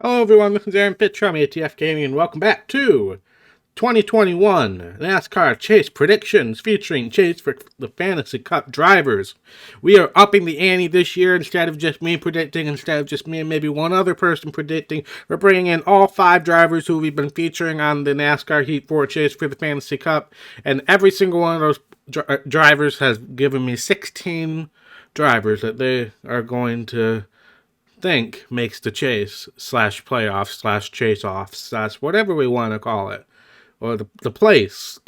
Hello everyone, this is Aaron Pitch from ATFGaming and welcome back to 2021 NASCAR Chase Predictions featuring Chase for the Fantasy Cup drivers. We are upping the ante this year. Instead of just me predicting, instead of just me and maybe one other person predicting, we're bringing in all 5 drivers who we've been featuring on the NASCAR Heat 4 Chase for the Fantasy Cup, and every single one of those drivers has given me 16 drivers that they are going to think makes the chase slash playoffs slash chase off slash whatever we want to call it, or the playoffs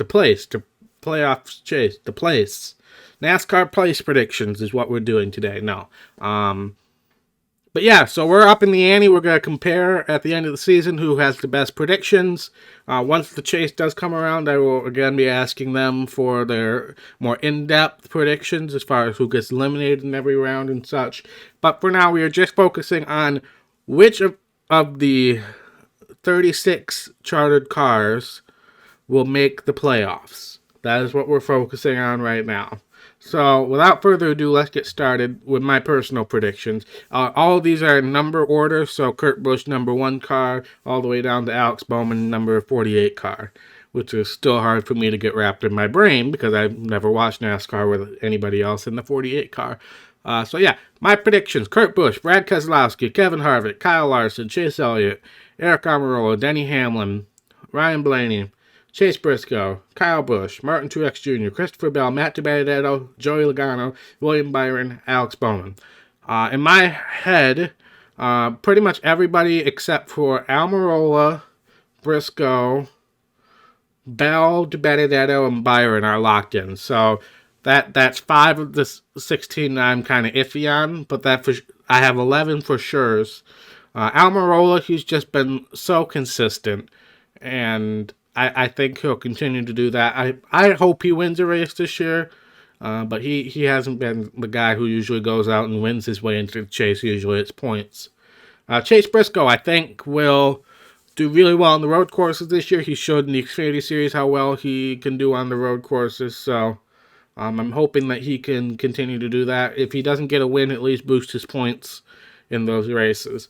chase, the place. NASCAR place predictions is what we're doing today. No, but yeah, so we're up in the ante. We're going to compare at the end of the season who has the best predictions. Once the chase does come around, I will again be asking them for their more in-depth predictions as far as who gets eliminated in every round and such. But for now, we are just focusing on which of the 36 chartered cars will make the playoffs. That is what we're focusing on right now. So, without further ado, let's get started with my personal predictions. All of these are in number order, so Kurt Busch, number 1 car, all the way down to Alex Bowman, number 48 car, which is still hard for me to get wrapped in my brain because I've never watched NASCAR with anybody else in the 48 car. So yeah, my predictions: Kurt Busch, Brad Keselowski, Kevin Harvick, Kyle Larson, Chase Elliott, Eric Almirola, Denny Hamlin, Ryan Blaney, Chase Briscoe, Kyle Busch, Martin Truex Jr., Christopher Bell, Matt DiBenedetto, Joey Logano, William Byron, Alex Bowman. In my head, pretty much everybody except for Almirola, Briscoe, Bell, DiBenedetto, and Byron are locked in. So that's 5 of the 16 that I'm kind of iffy on, but I have 11 for sure's. Almirola, he's just been so consistent, and I think he'll continue to do that. I hope he wins a race this year, but he hasn't been the guy who usually goes out and wins his way into the chase. Usually it's points. Chase Briscoe, I think, will do really well on the road courses this year. He showed in the Xfinity Series how well he can do on the road courses, so I'm hoping that he can continue to do that. If he doesn't get a win, at least boost his points in those races.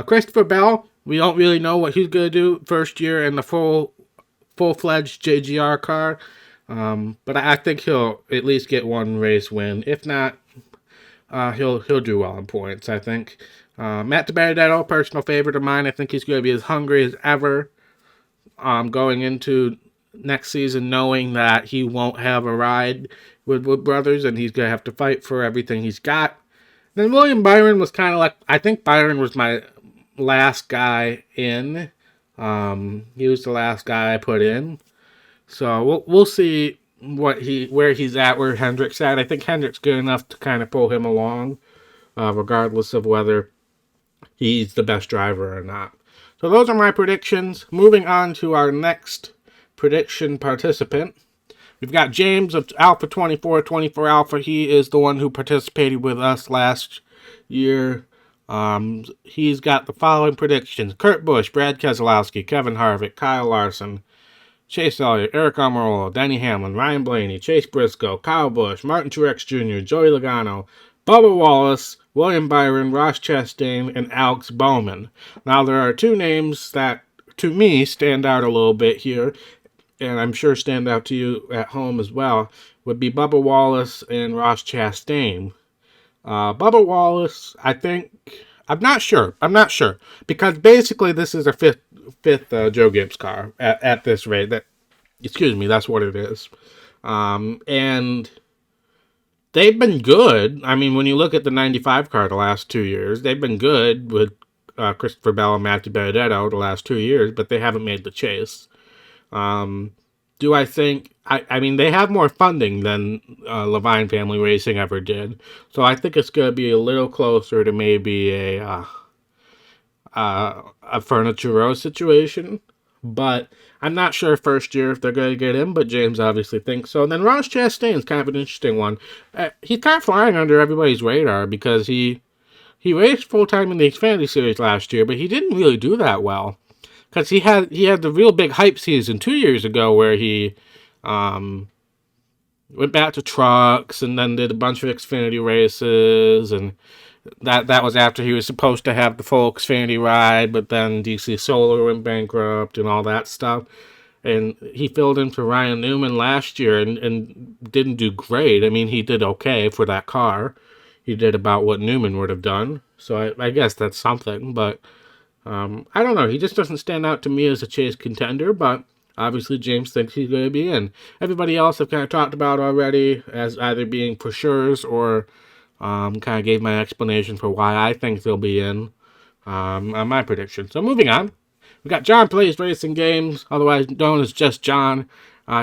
Christopher Bell, we don't really know what he's going to do first year in the full-fledged JGR car, but I think he'll at least get one race win. If not, he'll do well in points, I think. Matt DiBenedetto, personal favorite of mine. I think he's going to be as hungry as ever going into next season, knowing that he won't have a ride with brothers, and he's going to have to fight for everything he's got. Then William Byron was kind of like, I think Byron was my last guy in. He was the last guy I put in. So we'll see where he's at, where Hendrick's at. I think Hendrick's good enough to kind of pull him along, regardless of whether he's the best driver or not. So those are my predictions. Moving on to our next prediction participant. We've got James of Alpha 24 Alpha. He is the one who participated with us last year. He's got the following predictions: Kurt Busch, Brad Keselowski, Kevin Harvick, Kyle Larson, Chase Elliott, Eric Almirola, Denny Hamlin, Ryan Blaney, Chase Briscoe, Kyle Busch, Martin Truex Jr., Joey Logano, Bubba Wallace, William Byron, Ross Chastain, and Alex Bowman. Now, there are 2 names that, to me, stand out a little bit here, and I'm sure stand out to you at home as well, would be Bubba Wallace and Ross Chastain. Bubba Wallace, I'm not sure, because basically this is a fifth Joe Gibbs car at this rate. That's what it is. And they've been good. I mean, when you look at the 95 car the last 2 years, they've been good with Christopher Bell and Matt DiBenedetto the last 2 years, but they haven't made the chase. Do I think... I mean, they have more funding than Levine Family Racing ever did, so I think it's going to be a little closer to maybe a Furniture Row situation, but I'm not sure first year if they're going to get him, but James obviously thinks so. And then Ross Chastain is kind of an interesting one. He's kind of flying under everybody's radar because he raced full-time in the Xfinity Series last year, but he didn't really do that well. Because he had the real big hype season 2 years ago where he went back to trucks and then did a bunch of Xfinity races and That was after he was supposed to have the full Xfinity ride, but then DC Solar went bankrupt and all that stuff. And he filled in for Ryan Newman last year and didn't do great. I mean, he did okay for that car. He did about what Newman would have done. So I guess that's something. But I don't know. He just doesn't stand out to me as a chase contender. But obviously, James thinks he's going to be in. Everybody else I've kind of talked about already as either being for sure's or kind of gave my explanation for why I think they'll be in on my prediction. So moving on. We got John Plays Racing Games, otherwise known as just John.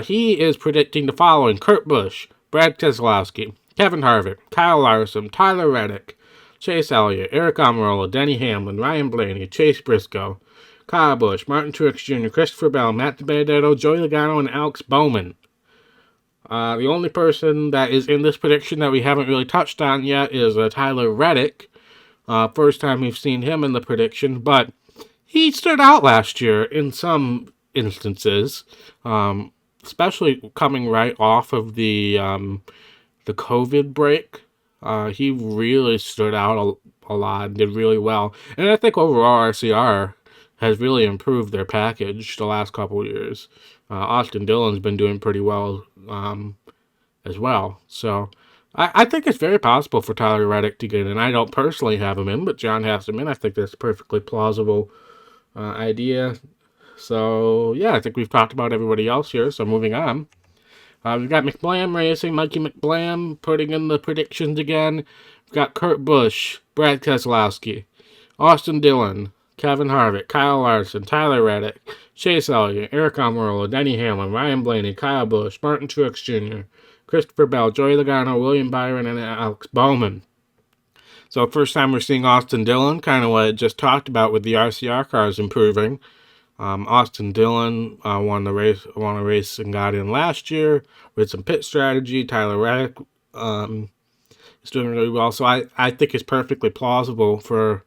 He is predicting the following: Kurt Busch, Brad Keselowski, Kevin Harvick, Kyle Larson, Tyler Reddick, Chase Elliott, Eric Almirola, Denny Hamlin, Ryan Blaney, Chase Briscoe, Kyle Busch, Martin Truex Jr., Christopher Bell, Matt DiBenedetto, Joey Logano, and Alex Bowman. The only person that is in this prediction that we haven't really touched on yet is Tyler Reddick. First time we've seen him in the prediction, but he stood out last year in some instances, especially coming right off of the COVID break. He really stood out a lot and did really well. And I think overall RCR has really improved their package the last couple of years. Austin Dillon's been doing pretty well as well. So I think it's very possible for Tyler Reddick to get in. I don't personally have him in, but John has him in. I think that's a perfectly plausible idea. So, yeah, I think we've talked about everybody else here. So moving on. We've got Mclamb Racing, Mikey Mclamb putting in the predictions again. We've got Kurt Busch, Brad Keselowski, Austin Dillon, Kevin Harvick, Kyle Larson, Tyler Reddick, Chase Elliott, Eric Almirola, Denny Hamlin, Ryan Blaney, Kyle Busch, Martin Truex Jr., Christopher Bell, Joey Logano, William Byron, and Alex Bowman. So first time we're seeing Austin Dillon, kind of what I just talked about with the RCR cars improving. Austin Dillon won a race and got in last year with some pit strategy. Tyler Reddick is doing really well. So I think it's perfectly plausible for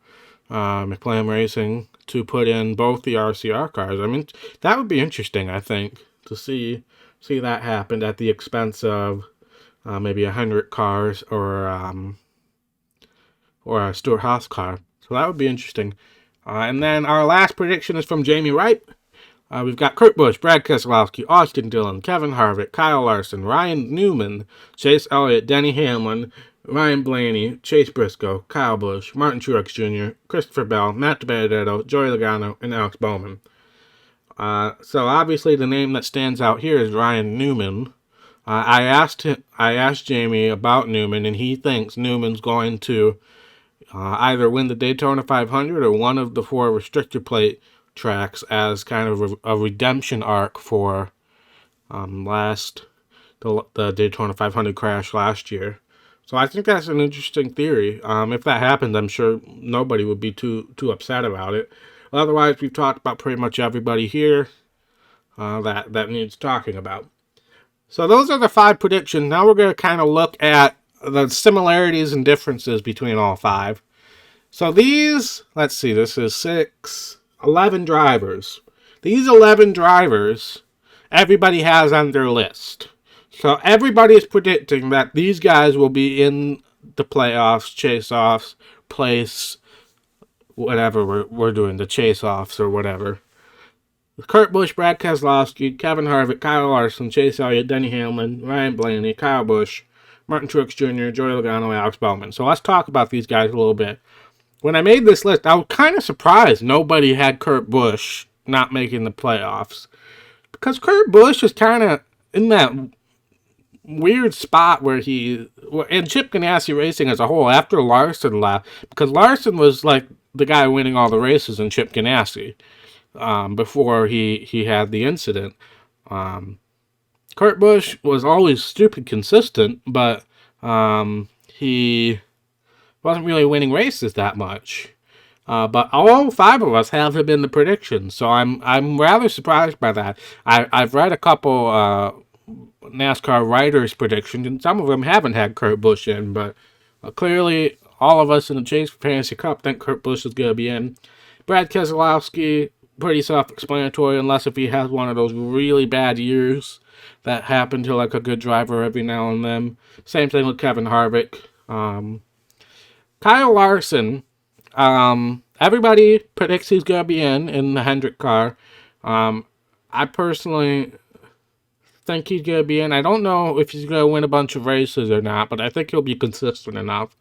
Mclamb Racing to put in both the RCR cars. I mean, that would be interesting, I think, to see that happen at the expense of maybe 100 cars or a Stuart Haas car. So that would be interesting. And then our last prediction is from Jamie Wright. We've got Kurt Busch, Brad Keselowski, Austin Dillon, Kevin Harvick, Kyle Larson, Ryan Newman, Chase Elliott, Denny Hamlin, Ryan Blaney, Chase Briscoe, Kyle Busch, Martin Truex Jr., Christopher Bell, Matt DiBenedetto, Joey Logano, and Alex Bowman. So obviously the name that stands out here is Ryan Newman. I asked Jamie about Newman, and he thinks Newman's going to either win the Daytona 500 or one of the 4 restrictor plate tracks as kind of a redemption arc for the Daytona 500 crash last year. So I think that's an interesting theory. If that happens, I'm sure nobody would be too upset about it. Otherwise, we've talked about pretty much everybody here that needs talking about. So those are the 5 predictions. Now we're going to kind of look at the similarities and differences between all 5. So these, let's see, this is 11 drivers. These 11 drivers, everybody has on their list. So everybody is predicting that these guys will be in the playoffs, chase-offs, place, whatever we're doing, the chase-offs or whatever. Kurt Busch, Brad Keselowski, Kevin Harvick, Kyle Larson, Chase Elliott, Denny Hamlin, Ryan Blaney, Kyle Busch, Martin Truex Jr., Joey Logano, and Alex Bowman. So let's talk about these guys a little bit. When I made this list, I was kind of surprised nobody had Kurt Busch not making the playoffs. Because Kurt Busch is kind of in that weird spot where and Chip Ganassi Racing as a whole, after Larson left, because Larson was like the guy winning all the races in Chip Ganassi before he had the incident. Kurt Busch was always stupid consistent, but he wasn't really winning races that much. But all 5 of us have him in the predictions, so I'm rather surprised by that. I've read a couple NASCAR writers' predictions, and some of them haven't had Kurt Busch in, but clearly all of us in the Chase Fantasy Cup think Kurt Busch is going to be in. Brad Keselowski, pretty self-explanatory, unless if he has one of those really bad years that happen to like a good driver every now and then. Same thing with Kevin Harvick. Kyle Larson, everybody predicts he's going to be in the Hendrick car. I personally think he's going to be in. I don't know if he's going to win a bunch of races or not, but I think he'll be consistent enough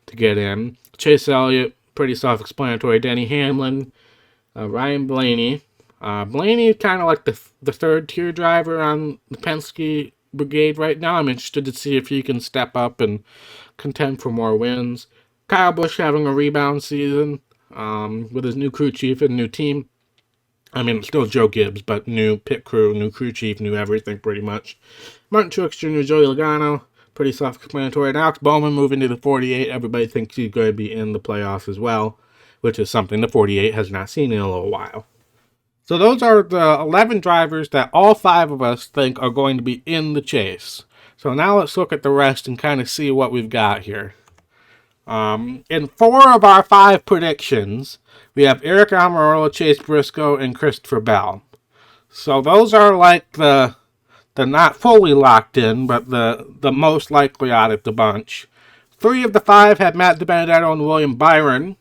to get in. Chase Elliott, pretty self-explanatory. Denny Hamlin, Ryan Blaney. Blaney is kind of like the third-tier driver on the Penske brigade right now. I'm interested to see if he can step up and contend for more wins. Kyle Busch having a rebound season with his new crew chief and new team. I mean, still Joe Gibbs, but new pit crew, new crew chief, new everything pretty much. Martin Truex Jr., Joey Logano, pretty self-explanatory. And Alex Bowman moving to the 48. Everybody thinks he's going to be in the playoffs as well, which is something the 48 has not seen in a little while. So those are the 11 drivers that all 5 of us think are going to be in the chase. So now let's look at the rest and kind of see what we've got here. In 4 of our 5 predictions, we have Eric Almirola, Chase Briscoe, and Christopher Bell. So those are like the not fully locked in, but the most likely out of the bunch. 3 of the 5 have Matt DiBenedetto and William Byron.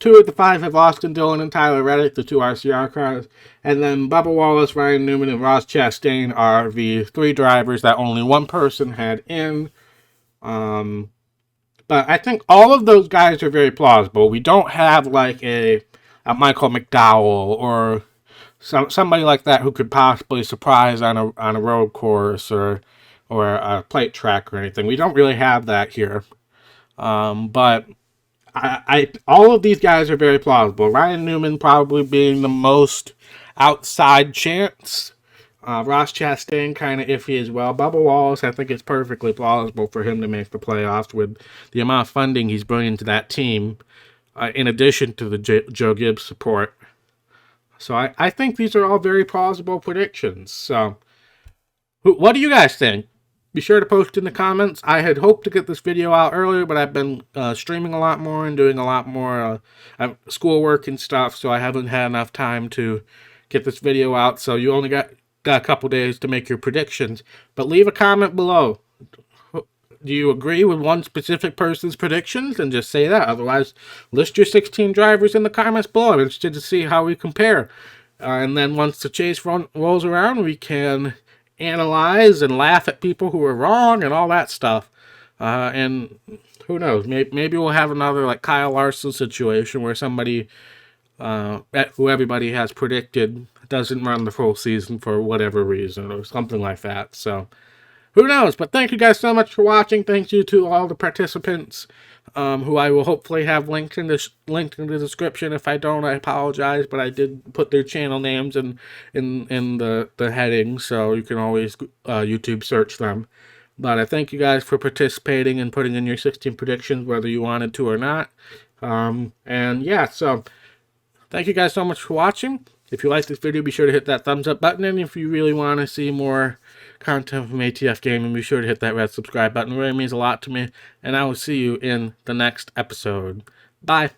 2 of the 5 have Austin Dillon and Tyler Reddick, the 2 RCR cars. And then Bubba Wallace, Ryan Newman, and Ross Chastain are the 3 drivers that only one person had in. But I think all of those guys are very plausible. We don't have like a Michael McDowell or somebody like that who could possibly surprise on a road course or a plate track or anything. We don't really have that here. But I all of these guys are very plausible. Ryan Newman probably being the most outside chance. Ross Chastain kind of iffy as well. Bubba Wallace, I think it's perfectly plausible for him to make the playoffs with the amount of funding he's bringing to that team, in addition to the Joe Gibbs support. So I think these are all very plausible predictions. So what do you guys think? Be sure to post in the comments. I had hoped to get this video out earlier, but I've been streaming a lot more and doing a lot more schoolwork and stuff, so I haven't had enough time to get this video out. So you only got a couple days to make your predictions, but leave a comment below. Do you agree with one specific person's predictions? And just say that. Otherwise, list your 16 drivers in the comments below. I'm interested to see how we compare. And then once the chase rolls around, we can analyze and laugh at people who are wrong and all that stuff. And who knows? Maybe we'll have another like Kyle Larson situation where somebody who everybody has predicted doesn't run the full season for whatever reason or something like that. So who knows? But thank you guys so much for watching. Thank you to all the participants who I will hopefully have linked in the description. If I don't, I apologize, but I did put their channel names in the heading, so you can always YouTube search them. But I thank you guys for participating and putting in your 16 predictions, whether you wanted to or not. And yeah, so thank you guys so much for watching. If you like this video, be sure to hit that thumbs up button. And if you really want to see more content from ATFGaming, be sure to hit that red subscribe button. It really means a lot to me. And I will see you in the next episode. Bye.